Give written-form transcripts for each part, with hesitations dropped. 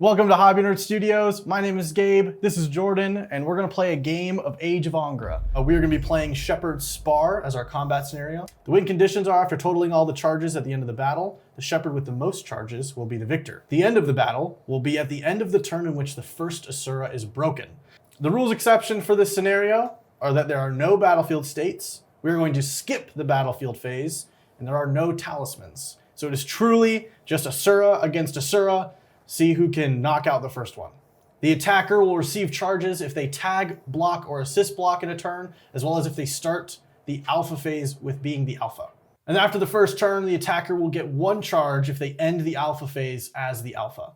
Welcome to Hobby Nerd Studios. My name is Gabe, this is Jordan, and we're gonna play a game of Age of Angra. We are gonna be playing Shepherds Spar as our combat scenario. The win conditions are after totaling all the charges at the end of the battle, the Shepherd with the most charges will be the victor. The end of the battle will be at the end of the turn in which the first Asura is broken. The rules exception for this scenario are that there are no battlefield states, we are going to skip the battlefield phase, and there are no talismans. So it is truly just Asura against Asura. See who can knock out the first one. The attacker will receive charges if they tag, block, or assist block in a turn, as well as if they start the alpha phase with being the alpha. And after the first turn, the attacker will get one charge if they end the alpha phase as the alpha.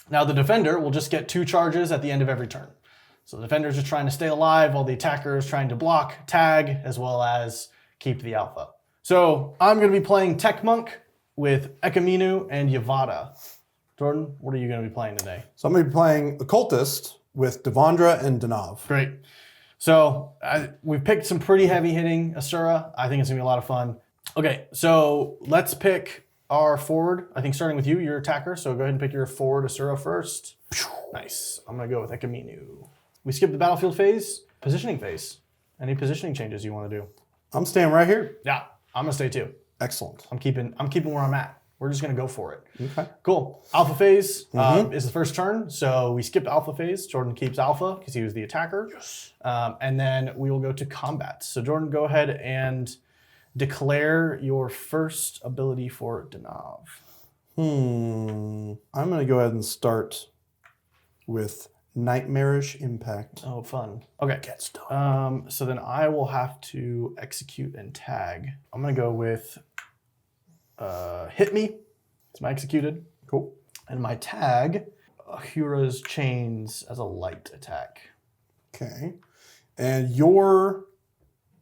Now the defender will just get 2 charges at the end of every turn. So the defender is just trying to stay alive while the attacker is trying to block, tag, as well as keep the alpha. So I'm gonna be playing Tech Monk with Ekaminu and Yavata. Jordan, what are you going to be playing today? So I'm going to be playing Occultist with Devondra and Danav. Great. So we've picked some pretty heavy hitting Asura. I think it's going to be a lot of fun. Okay, so let's pick our forward. I think starting with you, you're attacker. So go ahead and pick your forward Asura first. Nice. I'm going to go with Ekaminu. We skip the battlefield phase. Positioning phase. Any positioning changes you want to do? I'm staying right here. Yeah, I'm going to stay too. Excellent. I'm keeping where I'm at. We're just going to go for it. Okay. Cool. Alpha phase is the first turn, so we skip alpha phase. Jordan keeps alpha because he was the attacker. Yes. And then we will go to combat. So Jordan, go ahead and declare your first ability for Danav. I'm going to go ahead and start with Nightmarish Impact. Oh, fun. Okay. Get started. So then I will have to execute and tag. I'm going to go with Hit Me. It's my executed. Cool. And my tag, Ahura's Chains as a light attack. Okay. And your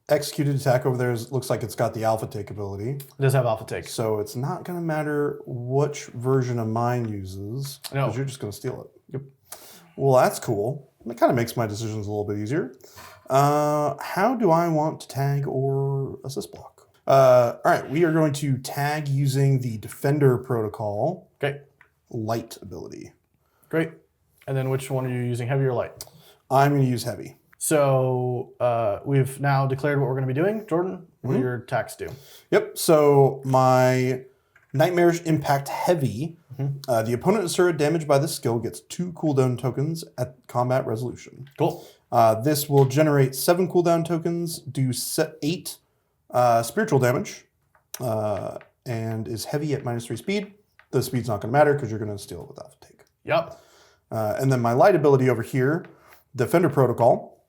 executed attack over there looks like it's got the Alpha Take ability. It does have alpha take. So it's not going to matter which version of mine uses, because you're just going to steal it. Yep. Well, that's cool. It kind of makes my decisions a little bit easier. How do I want to tag or assist block? All right, we are going to tag using the Defender Protocol. Okay. Light ability. Great. And then which one are you using, heavy or light? I'm going to use heavy. So we've now declared what we're going to be doing. Jordan, what do your attacks do? Yep, so my Nightmarish Impact Heavy, the opponent Asura damaged by this skill gets 2 cooldown tokens at combat resolution. Cool. This will generate 7 cooldown tokens, do 8 spiritual damage, and is heavy at -3 speed. The speed's not going to matter because you're going to steal it with alpha take. Yep. And then my light ability over here, Defender Protocol,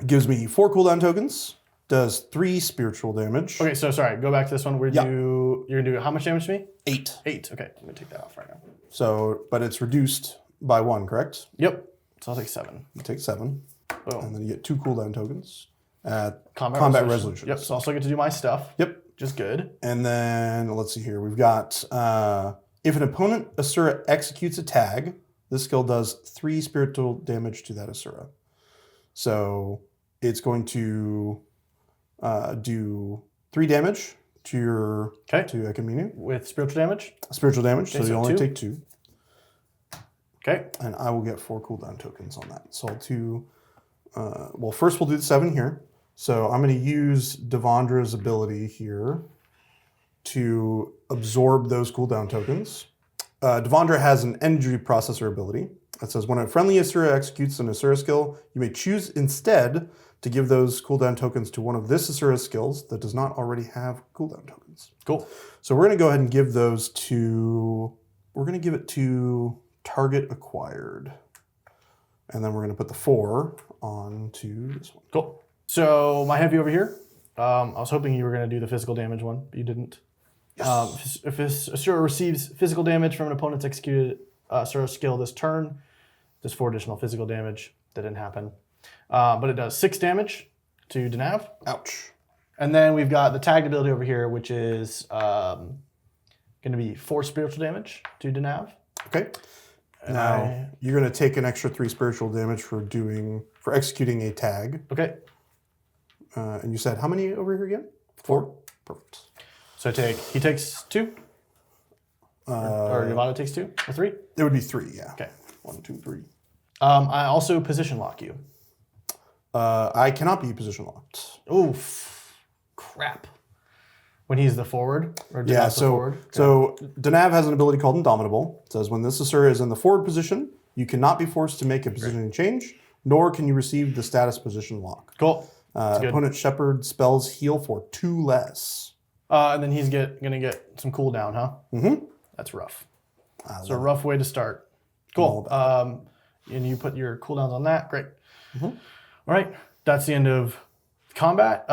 gives me 4 cooldown tokens, does 3 spiritual damage. Okay, so sorry, go back to this one. You're going to do how much damage to me? 8. 8. Okay, I'm going to take that off right now. So, but it's reduced by 1, correct? Yep. So I'll take 7. You take 7. Boom. And then you get 2 cooldown tokens at Combat resolution. Yep, so I also get to do my stuff. Yep. Just good. And then, let's see here. We've got, if an opponent Asura executes a tag, this skill does 3 spiritual damage to that Asura. So it's going to do 3 damage to to Ekaminu. With spiritual damage? Spiritual damage, Okay, so you only take 2. Okay. And I will get 4 cooldown tokens on that. So I'll do, well, first we'll do the 7 here. So I'm going to use Devondra's ability here to absorb those cooldown tokens. Devondra has an energy processor ability that says when a friendly Asura executes an Asura skill, you may choose instead to give those cooldown tokens to one of this Asura's skills that does not already have cooldown tokens. Cool. So we're going to go ahead and give those to, we're going to give it to target acquired. And then we're going to put the 4 onto this one. Cool. So my heavy over here, I was hoping you were going to do the physical damage one, but you didn't. Yes. If this Asura receives physical damage from an opponent's executed Asura skill this turn, there's 4 additional physical damage. That didn't happen. But it does 6 damage to Danav. Ouch. And then we've got the tagged ability over here, which is going to be 4 spiritual damage to Danav. Okay. Now, you're going to take an extra 3 spiritual damage for executing a tag. Okay. And you said how many over here again? 4? Perfect. So he takes 2. Or Yvonne takes 2 or 3? It would be 3, yeah. Okay. 1, 2, 3. I also position lock you. I cannot be position locked. Oof. Crap. When he's the forward? Or Yeah, the forward? Okay. So Danav has an ability called Indomitable. It says when this Asura is in the forward position, you cannot be forced to make a positioning change, nor can you receive the status position lock. Cool. Opponent Shepherd spells heal for 2 less. And then he's gonna get some cooldown, huh? Mm-hmm. That's rough. It's a rough way to start. Cool. And you put your cooldowns on that. Great. Mm-hmm. All right. That's the end of combat.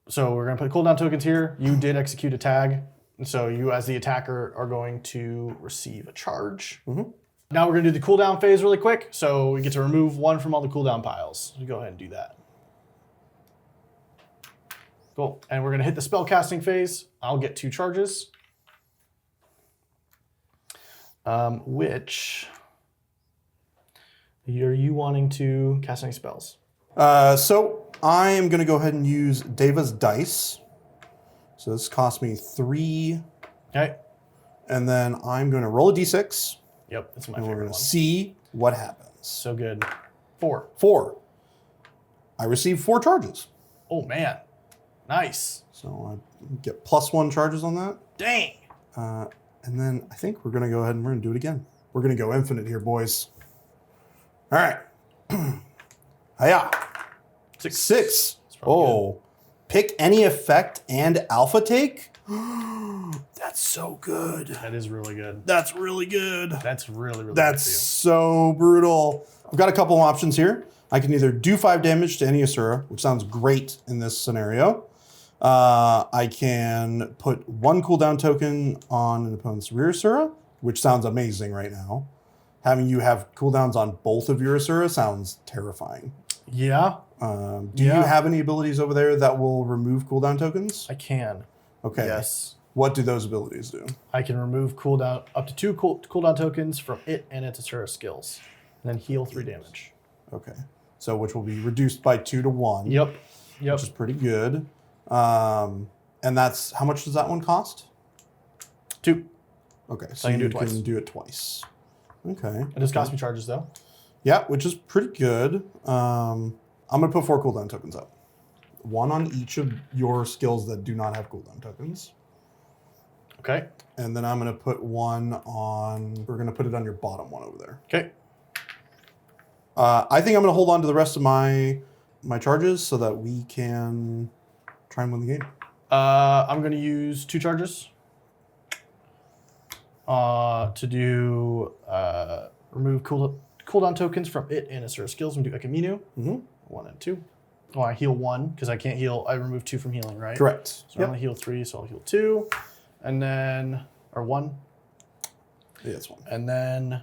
So we're going to put cooldown tokens here. You did execute a tag. And so you, as the attacker, are going to receive a charge. Mm-hmm. Now we're going to do the cooldown phase really quick. So we get to remove 1 from all the cooldown piles. So go ahead and do that. Cool. And we're going to hit the spell casting phase. I'll get 2 charges. Which are you wanting to cast any spells? So I am going to go ahead and use Deva's Dice. So this cost me 3. Okay. And then I'm going to roll a d6. Yep, that's my And we're favorite going to one. see what happens. So good. 4. 4. I receive 4 charges. Oh, man. Nice. So I get +1 charges on that. Dang. And then I think we're going to go ahead and we're going to do it again. We're going to go infinite here, boys. All right. Hiya. 6. Oh. Pick any effect and alpha take? That's so good. That is really good. That's really good. That's really, really That's good. so brutal. I've got a couple of options here. I can either do 5 damage to any Asura, which sounds great in this scenario. I can put 1 cooldown token on an opponent's rear Asura, which sounds amazing right now. Having you have cooldowns on both of your Asura sounds terrifying. Yeah. Do you have any abilities over there that will remove cooldown tokens? I can. Okay. Yes. What do those abilities do? I can remove cooldown up to 2 cooldown tokens from it and its Asura skills, and then heal 3 damage. Okay. So which will be reduced by 2 to 1. Yep. Which is pretty good. And that's, how much does that one cost? 2. Okay, So I can do it twice. can do it twice. Okay. It does cost me charges though. Yeah, which is pretty good. I'm gonna put 4 cooldown tokens up. 1 on each of your skills that do not have cooldown tokens. Okay. And then I'm gonna put 1 on, we're gonna put it on your bottom one over there. Okay. I think I'm gonna hold on to the rest of my charges so that we can try and win the game. I'm going to use 2 charges to do remove cooldown tokens from it and Asura skills. I'm going to do Ekaminu. 1 and 2. Oh, I heal 1 because I can't heal. I remove 2 from healing, right? Correct. So I'm going to heal 3, so I'll heal 2. And then, or 1. Yeah, it's 1. And then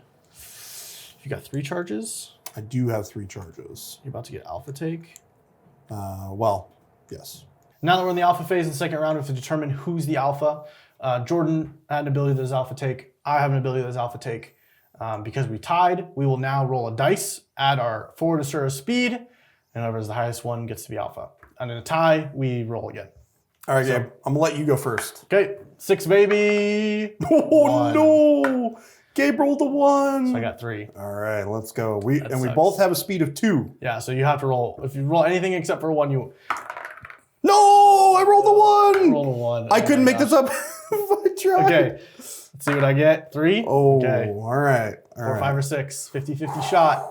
you got 3 charges. I do have 3 charges. You're about to get alpha take. Well, yes. Now that we're in the alpha phase in the second round, we have to determine who's the alpha. Jordan had an ability that is alpha take. I have an ability that is alpha take. Because we tied, we will now roll a dice, add our forward Asura speed, and whoever is the highest one gets to be alpha. And in a tie, we roll again. All right, Gabe, I'm gonna let you go first. Okay, 6, baby. Oh, 1. no. Gabe rolled a 1. So I got 3. All right, let's go. We sucks. both have a speed of 2. Yeah, so you have to roll. If you roll anything except for 1, you No, I rolled a 1. roll a 1. I couldn't make this up if I tried. Okay, let's see what I get. 3. Oh, okay. all right. 4, 5, or 6. 50-50 shot.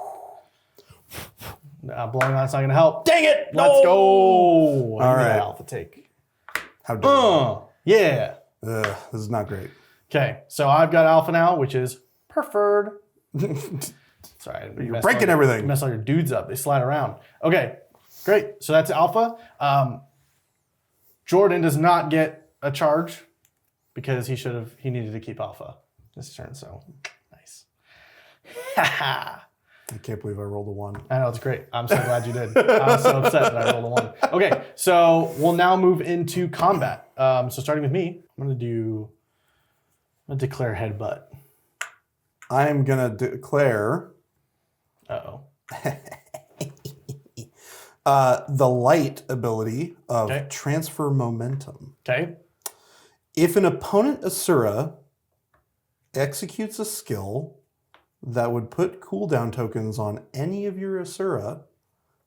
Blowing on it's not going to help. Dang it! Let's go! All right. Alpha take. How dare Yeah. Ugh, this is not great. Okay, so I've got alpha now, which is preferred. Sorry, You're breaking everything. You mess all your dudes up. They slide around. Okay, great. So that's alpha. Jordan does not get a charge because he needed to keep alpha this turn. So nice. I can't believe I rolled a 1. I know, it's great. I'm so glad you did. I was so upset that I rolled a 1. Okay, so we'll now move into combat. So starting with me, I'm gonna declare headbutt. I'm gonna declare the light ability of transfer momentum. Okay. If an opponent Asura executes a skill that would put cooldown tokens on any of your Asura,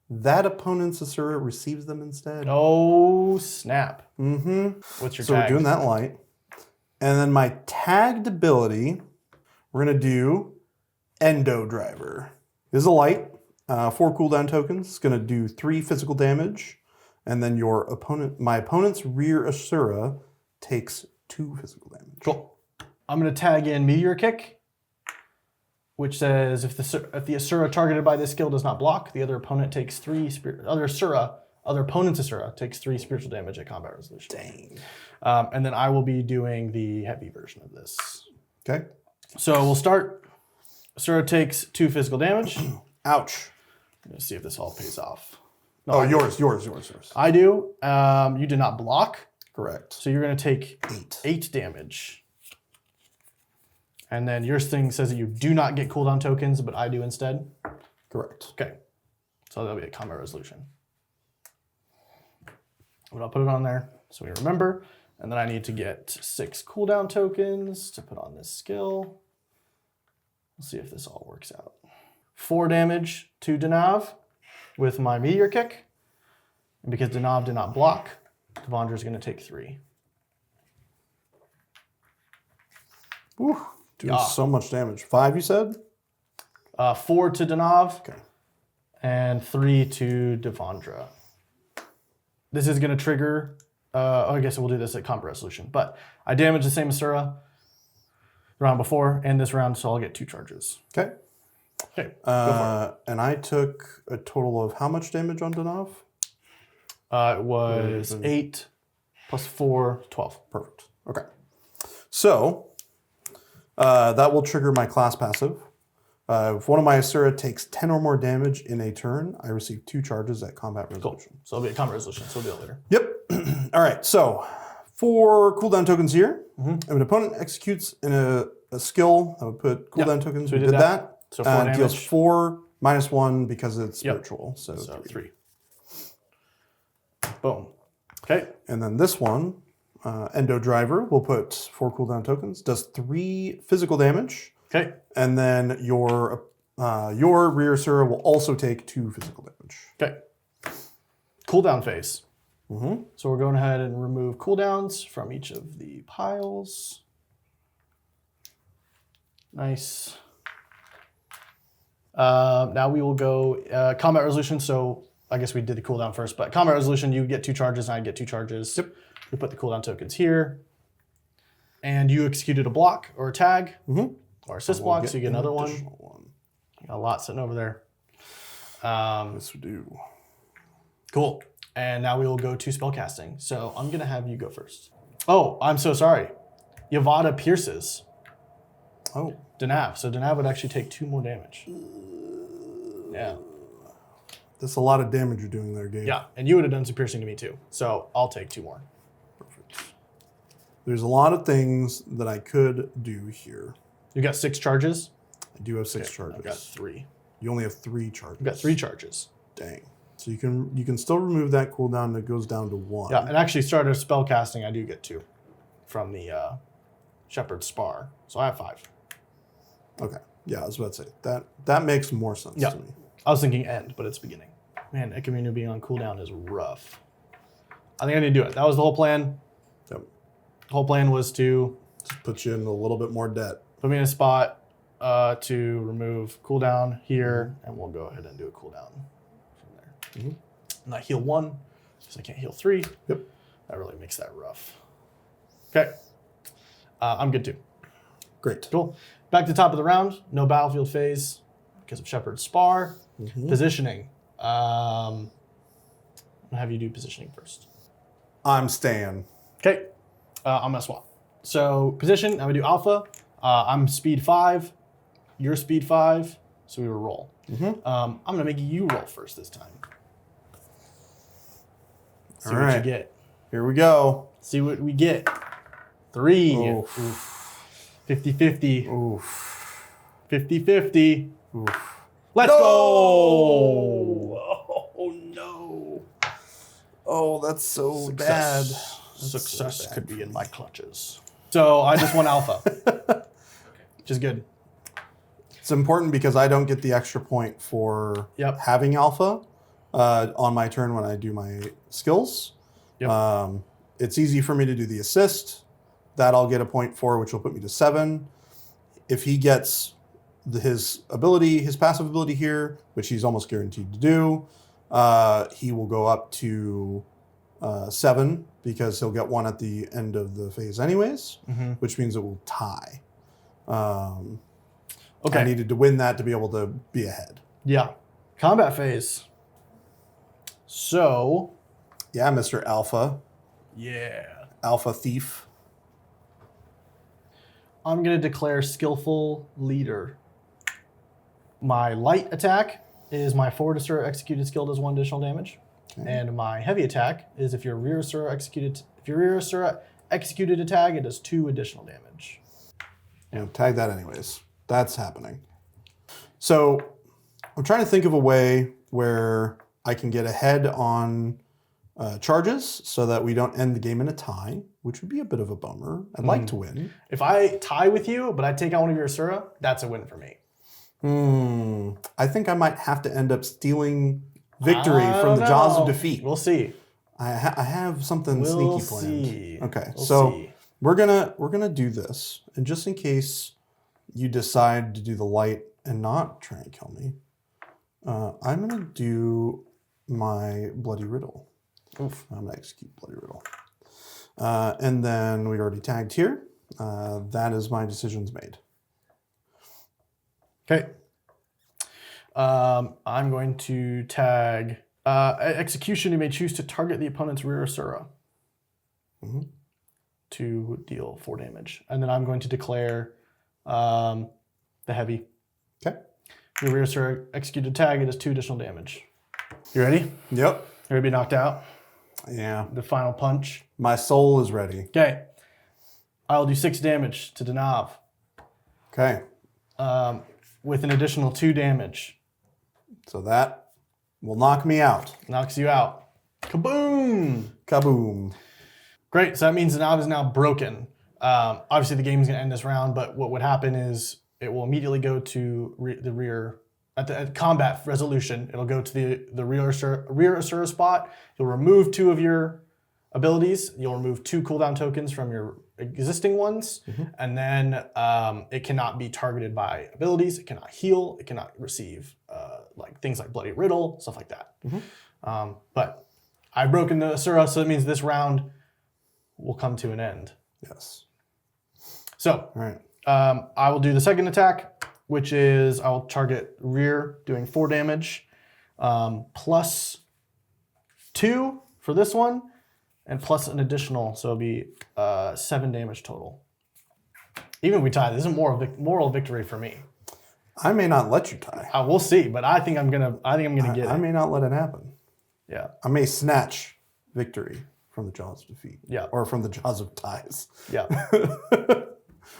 that opponent's Asura receives them instead. Oh, snap. Mm-hmm. What's your So tag? we're doing that light. And then my tagged ability, we're going to do Endo Driver. This is a light, 4 cooldown tokens. It's going to do 3 physical damage. And then my opponent's rear Asura takes 2 physical damage. Cool. I'm going to tag in Meteor Kick, which says if the Asura targeted by this skill does not block, the other opponent takes 3 other opponent's Asura takes 3 spiritual damage at combat resolution. Dang. And then I will be doing the heavy version of this. Okay. So we'll start. Asura takes 2 physical damage. Ouch. Let's see if this all pays off. No, Oh, yours. I do. You did not block. Correct. So you're going to take 8. 8 damage. And then your thing says that you do not get cooldown tokens, but I do instead. Correct. Okay. So that'll be a combat resolution. But I'll put it on there so we remember. And then I need to get 6 cooldown tokens to put on this skill. We'll see if this all works out. 4 damage to Danav with my Meteor Kick. And because Danav did not block, Devondra is going to take 3. Whew. Doing so much damage. 5, you said? 4 to Danav. Okay. And 3 to Devondra. This is going to trigger... I guess we'll do this at combat resolution. But I damaged the same Asura the round before and this round, so I'll get 2 charges. Okay. Okay, go for it. And I took a total of how much damage on Danav? It was 8 plus 4, 12. Perfect. Okay. So that will trigger my class passive. If one of my Asura takes 10 or more damage in a turn, I receive 2 charges at combat resolution. Cool. So it'll be a combat resolution, so we'll do it later. Yep. All right. So 4 cooldown tokens here. If an opponent executes in a skill that would put cooldown tokens, so we did that. So 4 damage. Deals 4 minus 1 because it's spiritual. So 3. Boom. Okay. And then this one, Endo Driver, will put 4 cooldown tokens, does 3 physical damage. Okay. And then your rear Asura will also take 2 physical damage. Okay. Cooldown phase. So we're going ahead and remove cooldowns from each of the piles. Nice. Now we will go combat resolution. So I guess we did the cooldown first, but combat resolution, you get 2 charges and I get 2 charges. Yep. We put the cooldown tokens here. And you executed a block or a tag or assist block, so you get another one. You got a lot sitting over there. Yes, we do. Cool. And now we will go to spellcasting. So I'm going to have you go first. Oh, I'm so sorry. Yavada pierces. Oh. Danav. So Danav would actually take 2 more damage. Yeah. That's a lot of damage you're doing there, Gabe. Yeah, and you would have done some piercing to me too. So I'll take 2 more. Perfect. There's a lot of things that I could do here. You got 6 charges? I do have 6 charges. I've got 3. You only have 3 charges. I've got 3 charges. Dang. So you can still remove that cooldown that goes down to 1. Yeah, and actually started spellcasting, I do get 2 from the Shepherds Spar. So I have 5. Okay. Yeah, I was about to say that makes more sense to me. I was thinking end, but it's beginning. Man, Ekaminu being on cooldown is rough. I think I need to do it. That was the whole plan. Yep. The whole plan was to just put you in a little bit more debt. Put me in a spot to remove cooldown here, and we'll go ahead and do a cooldown from there. And I heal 1, because I can't heal 3. Yep. That really makes that rough. Okay. I'm good too. Great. Cool. Back to the top of the round. No battlefield phase because of Shepherds Spar. Positioning. I'm going to have you do positioning first. I'm staying. Okay. I'm going to swap. So position, I'm going to do alpha. I'm speed 5. You're speed 5. So we will roll. I'm going to make you roll first this time. See All what right. you get. Here we go. See what we get. 3. Oof. 50-50. Oof. 50-50. Oof. Let's No! go! Oh, no. Oh, that's so bad. Success could be in my clutches. So I just won alpha. which is good. It's important because I don't get the extra point for having alpha on my turn when I do my skills. Yep. It's easy for me to do the assist. That I'll get a point for, which will put me to 7. If he gets his passive ability here, which he's almost guaranteed to do, he will go up to 7 because he'll get 1 at the end of the phase anyways, which means it will tie. Okay. I needed to win that to be able to be ahead. Yeah. Combat phase. So. Yeah, Mr. Alpha. Yeah. Alpha Thief. I'm going to declare Skillful Leader. My light attack is my forward Asura executed skill does 1 additional damage. Okay. And my heavy attack is if your rear Asura executed a tag, it does 2 additional damage. Yeah, tag that anyways. That's happening. So I'm trying to think of a way where I can get ahead on charges so that we don't end the game in a tie, which would be a bit of a bummer. I'd like to win. If I tie with you, but I take out one of your Asura, that's a win for me. I think I might have to end up stealing victory from the jaws of defeat. We'll see. I have something sneaky planned. See. Okay, we'll see. we're gonna do this, and just in case you decide to do the light and not try and kill me, I'm gonna do my Bloody Riddle. Oof. I'm gonna execute Bloody Riddle, and then we already tagged here. That is my decisions made. Okay. I'm going to tag execution. You may choose to target the opponent's rear Asura to deal 4 damage. And then I'm going to declare the heavy. Okay. Your rear Asura executed tag, it does 2 additional damage. You ready? Yep. You ready to be knocked out? Yeah. The final punch. My soul is ready. Okay. I'll do 6 damage to Danav. Okay. With an additional 2 damage. So that will knock me out. Knocks you out. Kaboom! Kaboom. Great. So that means Danav is now broken. Obviously, the game is going to end this round, but what would happen is it will immediately go to the rear. At combat resolution, it'll go to the rear Asura spot. You'll remove 2 of your abilities. You'll remove 2 cooldown tokens from your existing ones, and then it cannot be targeted by abilities. It cannot heal. It cannot receive like things like Bloody Riddle, stuff like that. But I've broken the Asura, so that means this round will come to an end. Yes. So, all right. I will do the second attack, which is I'll target rear, doing 4 damage, plus 2 for this one, and plus an additional, so it'll be 7 damage total. Even if we tie, this is a moral victory for me. I may not let you tie. We'll see, but I think I'm gonna get it. I may not let it happen. Yeah. I may snatch victory from the jaws of defeat. Yeah. Or from the jaws of ties. Yeah.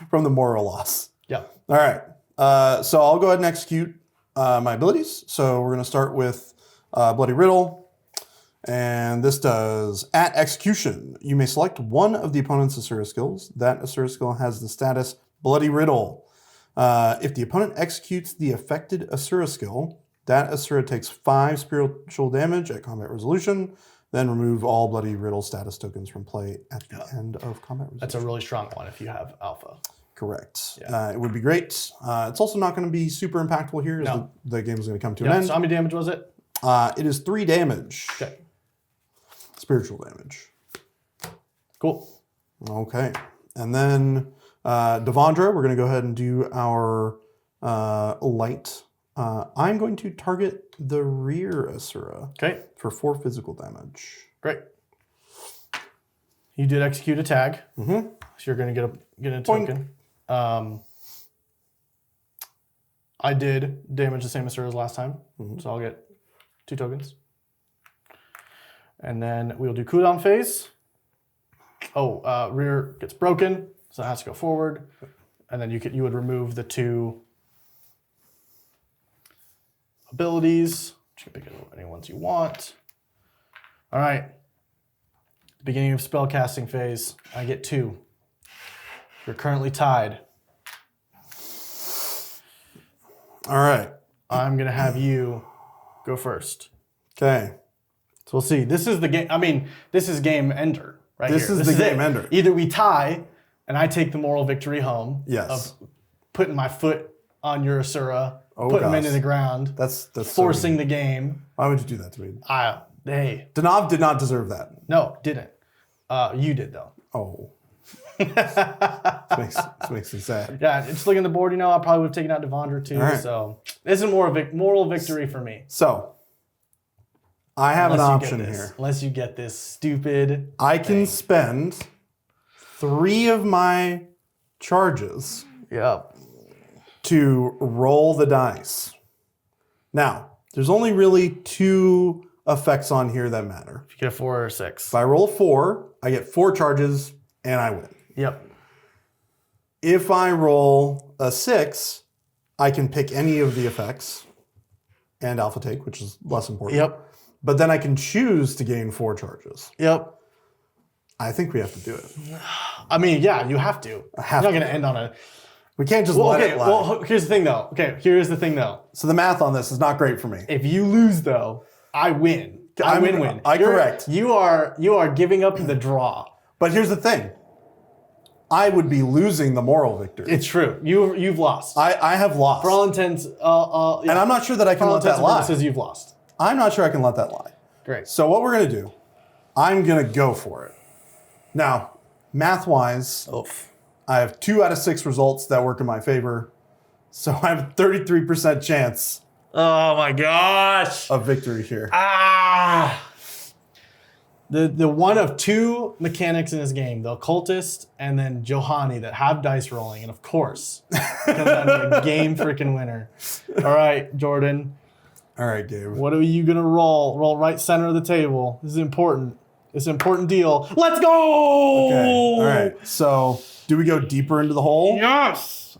From the moral loss. Yeah. All right. So I'll go ahead and execute my abilities. So we're going to start with Bloody Riddle. And this does, at execution, you may select one of the opponent's Asura skills. That Asura skill has the status Bloody Riddle. If the opponent executes the affected Asura skill, that Asura takes 5 spiritual damage at combat resolution. Then remove all Bloody Riddle status tokens from play at the end of combat resolution. That's a really strong one if you have alpha. Correct. Yeah. It would be great. It's also not going to be super impactful here. No. The game is going to come to an end. So how many damage was it? It is 3 damage. Okay. Spiritual damage. Cool. Okay. And then Devondra, we're going to go ahead and do our light. I'm going to target the rear Asura for 4 physical damage. Great. You did execute a tag. So you're going to get a token. I did damage the same Asura as last time. So I'll get 2 tokens. And then we'll do cooldown phase. Rear gets broken, so it has to go forward. And then you would remove the 2 abilities. You can pick any ones you want. All right. Beginning of spellcasting phase, I get 2. You're currently tied. All right. I'm going to have you go first. Okay. So we'll see. This is the game. I mean, this is game ender right This here. is the game ender. Either we tie and I take the moral victory home Yes. of putting my foot on your Asura, Oh, putting him gosh. into the ground, That's forcing so the game. Why would you do that to me? Hey, Danav did not deserve that. no, didn't. You did though. Oh. This makes me sad. Yeah, just looking at the board, I probably would have taken out Devondra too. All right. So this is more of a moral victory for me. So, I have an option here. Unless you get this stupid. I can spend 3 of my charges Yep. to roll the dice. Now, there's only really 2 effects on here that matter. If you get a 4 or a 6. If I roll a 4, I get 4 charges and I win. Yep. If I roll a 6, I can pick any of the effects and alpha take, which is less important. Yep. But then I can choose to gain 4 charges. Yep. I think we have to do it. I mean, yeah, you have to. You're not going to end on a. We can't just let Okay, it lie. well, here's the thing though. So the math on this is not great for me. If you lose though, I win. I win. Correct. You are giving up the draw. But here's the thing. I would be losing the moral victory. It's true. You've lost. I have lost. For all intents, yeah. And I'm not sure that I can let that lie. Says you've lost. I'm not sure I can let that lie. Great. So what we're going to do, I'm going to go for it. Now, math-wise, Oof. I have 2 out of 6 results that work in my favor. So I have a 33% chance Oh my gosh. of victory here. The one of 2 mechanics in this game, the occultist and then Johanny, that have dice rolling, and of course, it comes down to a game freaking winner. All right, Jordan. All right, Gabe. What are you gonna roll? Roll right center of the table. This is important. It's an important deal. Let's go! Okay. All right. So do we go deeper into the hole? Yes.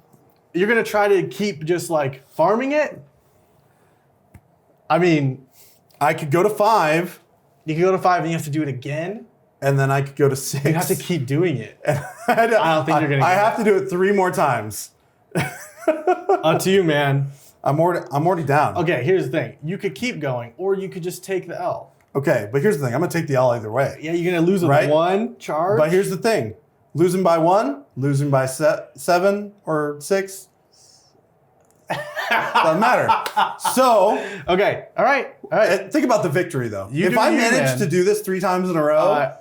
You're gonna try to keep just like farming it? I mean, I could go to 5, you can go to 5 and you have to do it again. and then I could go to 6. You have to keep doing it. I don't think you're gonna I get have to do it 3 more times. Up to you, man. I'm already down. Okay, here's the thing. You could keep going, or you could just take the L. Okay, but here's the thing. I'm gonna take the L either way. Yeah, you're gonna lose with Right? 1 charge. But here's the thing. Losing by 1, losing by 7 or 6, doesn't matter. So, Okay, all right. think about the victory though. You If do I you, manage man. to do this 3 times in a row,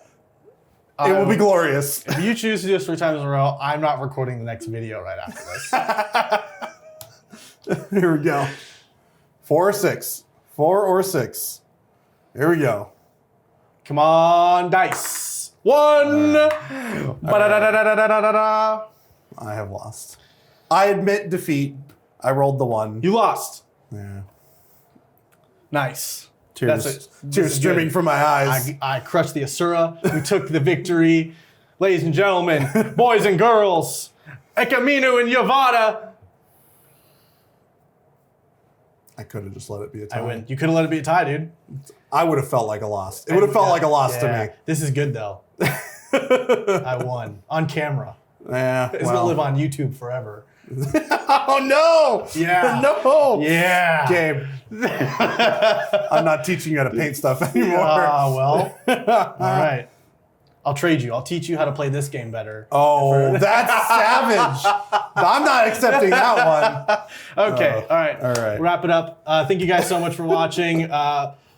it will be glorious. If you choose to do this 3 times in a row, I'm not recording the next video right after this. Here we go. 4 or 6. 4 or 6. Here we go. Come on, dice. 1. Ba-da-da-da-da-da-da-da. I have lost. I admit defeat. I rolled the 1. You lost. Yeah. Nice. Tears This is streaming good. from my eyes. I crushed the Asura. We took the victory. Ladies and gentlemen, boys and girls, Ekaminu and Yavada. I could have just let it be a tie. I win. You could have let it be a tie, dude. I would have felt like a loss. It would have felt like a loss to me. This is good, though. I won. On camera. Yeah. It's going to live on YouTube forever. Oh, no. Yeah. No. Yeah. Gabe. I'm not teaching you how to paint stuff anymore. Well. All right. I'll trade you. I'll teach you how to play this game better. Oh, that's savage. I'm not accepting that one. Okay. All right. All right. Wrap it up. Thank you guys so much for watching.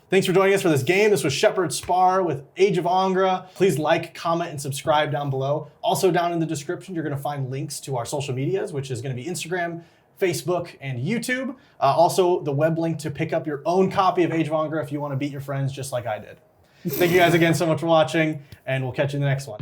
Thanks for joining us for this game. This was Shepherds Spar with Age of Angra. Please like, comment, and subscribe down below. Also down in the description, you're going to find links to our social medias, which is going to be Instagram, Facebook, and YouTube. Also, the web link to pick up your own copy of Age of Angra if you want to beat your friends just like I did. Thank you guys again so much for watching, and we'll catch you in the next one.